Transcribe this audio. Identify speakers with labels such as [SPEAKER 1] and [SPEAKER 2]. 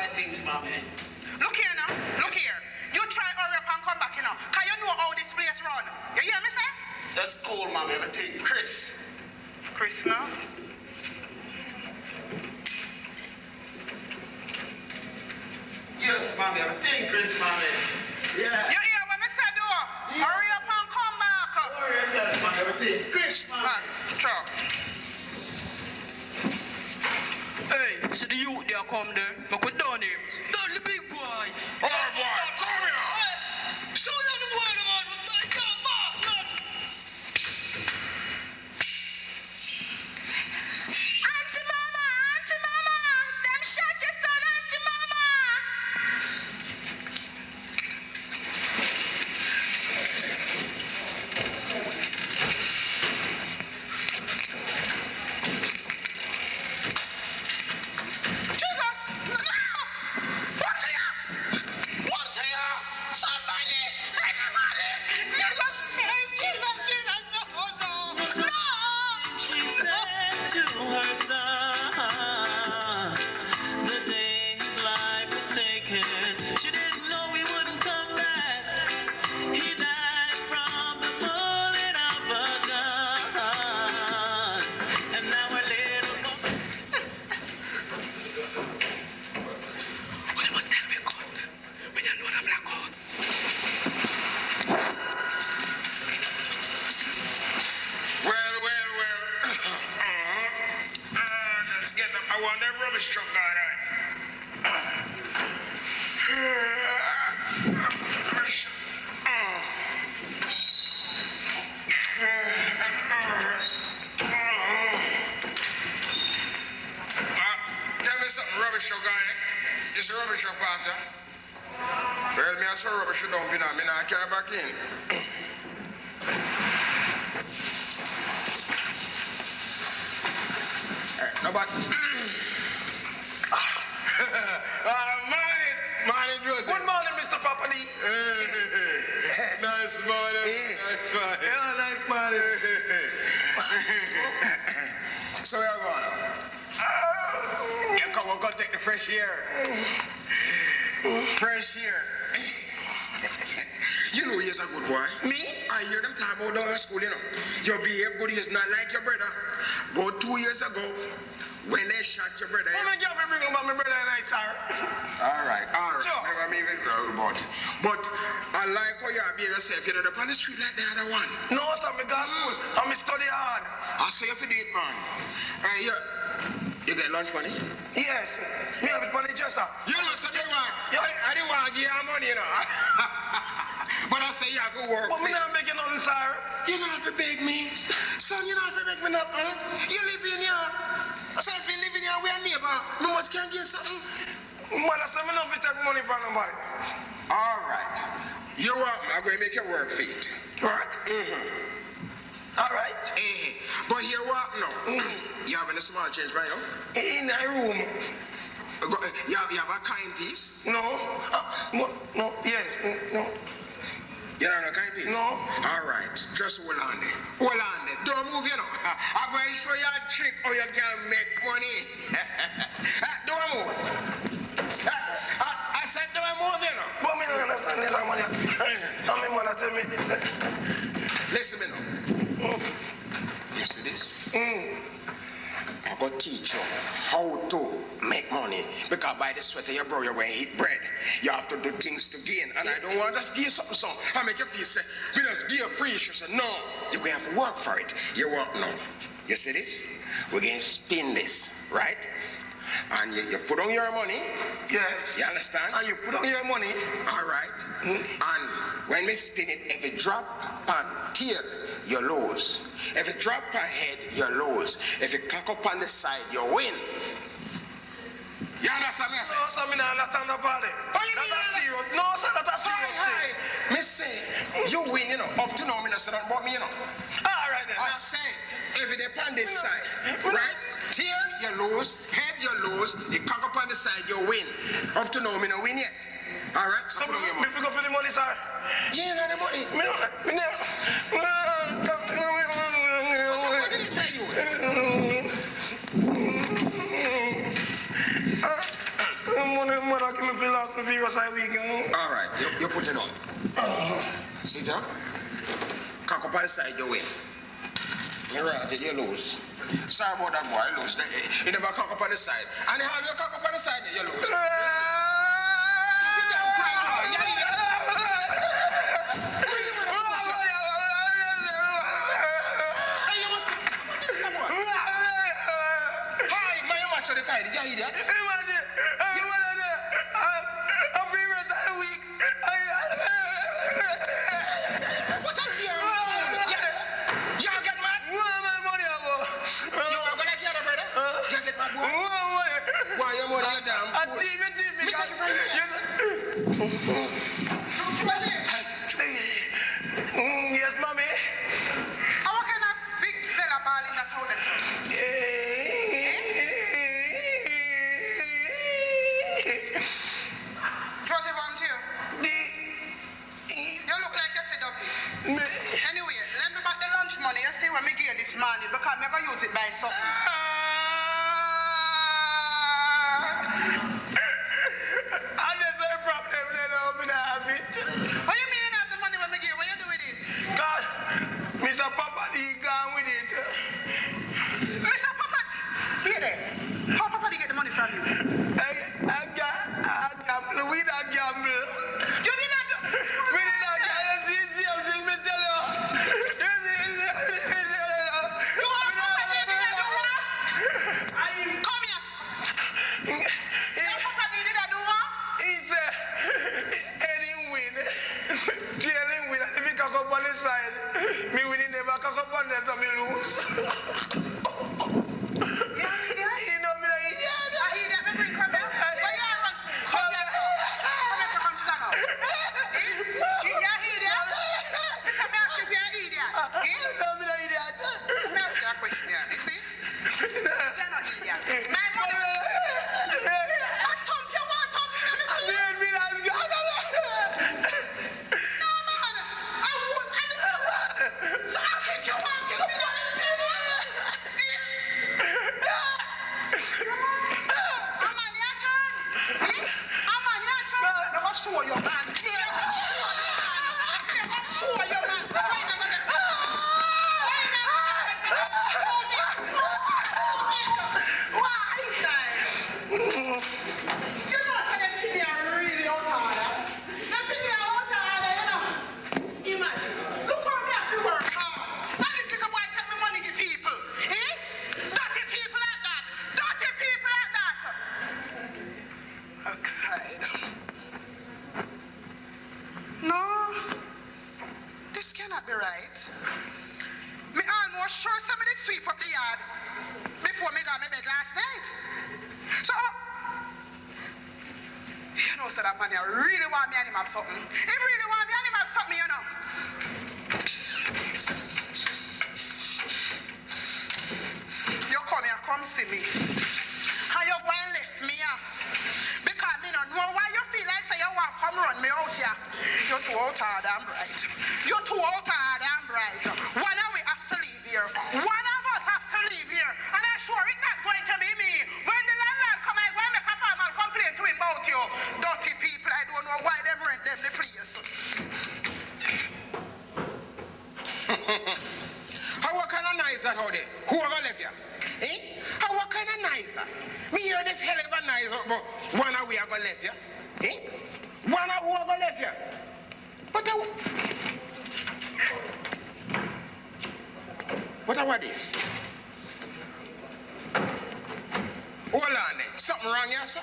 [SPEAKER 1] my things, mommy.
[SPEAKER 2] Look here now. Look here. You try hurry up and come back, you know. Cause you know how this place run. You hear me say?
[SPEAKER 1] That's cool, mommy. Everything. Chris.
[SPEAKER 2] Chris now.
[SPEAKER 1] Yes, mommy. Everything, Chris, mommy. Yeah.
[SPEAKER 2] You hear what me say, do? Yeah. Hurry up and come back.
[SPEAKER 1] Hurry yourself, mommy. Everything. Chris, mommy.
[SPEAKER 2] That's true.
[SPEAKER 3] Hey, so the youth there come there. I could down him. Down the big boy.
[SPEAKER 1] Oh, boy. Come here.
[SPEAKER 3] Show down the boy, man. You're a boss, man.
[SPEAKER 2] Auntie Mama, them shot your son, Auntie Mama. Jesus, no! What to you?
[SPEAKER 1] What to you? Somebody. Everybody.
[SPEAKER 2] Jesus Christ, Jesus, no!
[SPEAKER 4] She said to her son, the day his life was taken, she didn't know he wouldn't come back. He died from the bullet of a gun. And now a little boy.
[SPEAKER 2] What must tell me God when you know the black God?
[SPEAKER 5] Well. Let's get up. I want that rubbish truck going on. Tell me something, rubbish truck guy. This a rubbish truck pastor. Well, me I saw rubbish you don't be now. Me not carry back in. Nobody. Morning, Joseph.
[SPEAKER 1] Good morning, Mr. Papadi.
[SPEAKER 5] Nice morning. Nice morning.
[SPEAKER 1] Yeah, nice morning.
[SPEAKER 5] So where you going?
[SPEAKER 1] You come and go take the fresh air.
[SPEAKER 5] Fresh air. You know he's a good boy.
[SPEAKER 1] Me?
[SPEAKER 5] I hear them talk about down at school, you know. Your behave good, he's not like your brother. About 2 years ago, when they shot your brother.
[SPEAKER 1] I'm going to bring about my brother tonight, sir.
[SPEAKER 5] All right.
[SPEAKER 1] Sure.
[SPEAKER 5] Never me even know about it. But I like how you behave yourself. You're not up on the street like the other one.
[SPEAKER 1] No, sir, I go to school. I'm study hard.
[SPEAKER 5] I say if you do it, man. You get lunch money?
[SPEAKER 1] Yes. Me have it money just sir.
[SPEAKER 5] You know, so you want. I didn't want to give you money, you know. But I say you have to work.
[SPEAKER 1] But me not making nothing, sir.
[SPEAKER 5] You don't have to beg me. Son, you don't have to beg me nothing. You live in here. So if you live in here, we are neighbor. We must can get something.
[SPEAKER 1] Mother said me not fit take money from nobody.
[SPEAKER 5] All right. You work, I'm going to make you work for it.
[SPEAKER 1] Work? All right.
[SPEAKER 5] But here what now? You have any small change, right?
[SPEAKER 1] In a room.
[SPEAKER 5] You have a kind piece?
[SPEAKER 1] No. No. Yes. No.
[SPEAKER 5] You don't have a kind piece?
[SPEAKER 1] No.
[SPEAKER 5] All right. Just hold on there. Hold on there. Don't move, you know. I'm going to show you a trick how you can make money. Don't move. I said don't move, you know.
[SPEAKER 1] But me don't understand this money. How many mother tell me?
[SPEAKER 5] Listen me now. You see this? I'm going to teach you how to make money. Because by the sweat of your brow, you're going to eat bread. You have to do things to gain. And I don't want to just give you something. I make you feel say, we just give you free. You say, no, you're going to have to work for it. You won't know. You see this? We're going to spin this, right? And you put on your money.
[SPEAKER 1] Yes.
[SPEAKER 5] You understand?
[SPEAKER 1] And you put on your money.
[SPEAKER 5] All right. And when we spin it, if it drop on tail, you lose. If it drop on head, you lose. If it cock up on the side, you win. You understand me?
[SPEAKER 1] No, sir, me not understand about it.
[SPEAKER 5] Oh, you mean
[SPEAKER 1] serious? No, sir, that's a serious thing.
[SPEAKER 5] Me say, you win, you know. Up to now, me not say that about me, you know.
[SPEAKER 1] All right then.
[SPEAKER 5] I say, if it on this side, right? Tail, you lose. Head, you lose. You cock up on the side, you win. Up to now, me not win yet. All right? So
[SPEAKER 1] So
[SPEAKER 5] put on your money.
[SPEAKER 1] me go for the money, sir.
[SPEAKER 5] You ain't got the money. What did he say you?
[SPEAKER 1] Money,
[SPEAKER 5] talk to me for last previous week. All right, you put it on. Sit down. Cock up on the side, you win. You're right, you lose. Sorry about that boy, lose. You never cock up on the side. And how you cock up on the side, you lose. Yes, mommy.
[SPEAKER 2] What kind of big bella ball in that house? Joseph, I'm here. You look like you said up it. Anyway, let me back the lunch money. You see when me give you this money because I'm going to use it by something. What do you mean you have the money when me give you? What you do with it?
[SPEAKER 5] God, Mr. Papa, he gone with it.
[SPEAKER 2] Mr. Papa, be there. How Papa did get the money from you?
[SPEAKER 5] I gamble. We don't gamble.
[SPEAKER 2] You did not do.
[SPEAKER 5] We did not gamble. This is me tell you.
[SPEAKER 2] You want Papa did not do what? Come here. Your Papa did not do what?
[SPEAKER 5] He said, any win, clearly win. If he cock up on the side, me winning never cock up on there, so me lose. You know me like idiot.
[SPEAKER 2] I hear that. Me bring come here. Where you run? Come here. Come here, so come stand up. You hear that? Listen, me ask you if you're an idiot.
[SPEAKER 5] No, me not idiot.
[SPEAKER 2] Me ask you a question. You see? You're not idiot. My mother. I thump you. Want thump me? Let me
[SPEAKER 5] Me not idiot.
[SPEAKER 2] No, man. I won't. So I'll kick you out. You don't understand. I'm on your turn. I'm on your turn. Now, what's show your man? Show your man. Wait a minute. Why? You know, so them people are really out of order. Them people are out of order, you know. Imagine. Look how me have to work hard. And this little boy take me money to people. Dirty people like that. Dirty people like that. Outside. No. This cannot be right. Me almost sure somebody did sweep up the yard before me got my bed last night. So, you know, so that man, you really want me and him have something. He really want me and him have something, you know. You come here, come see me. And you go and left me here. Because me don't know why you feel like say you want to come run me out here. You're too out hard and bright. You're too out hard and bright. One of we have to leave here. One of us have to leave here. And I'm sure it's not going to be me. When the landlord come, I go and make a formal complaint to him about you. Dirty people, I don't know why them rent them the place.
[SPEAKER 5] How what kind of nice that, Howdy? Who ever left you? How what kind of nice that? Me hear this hell of a nice, but one of we are gonna left you? One of who are gonna left you? But what this? Hold on then. Something wrong here, sir?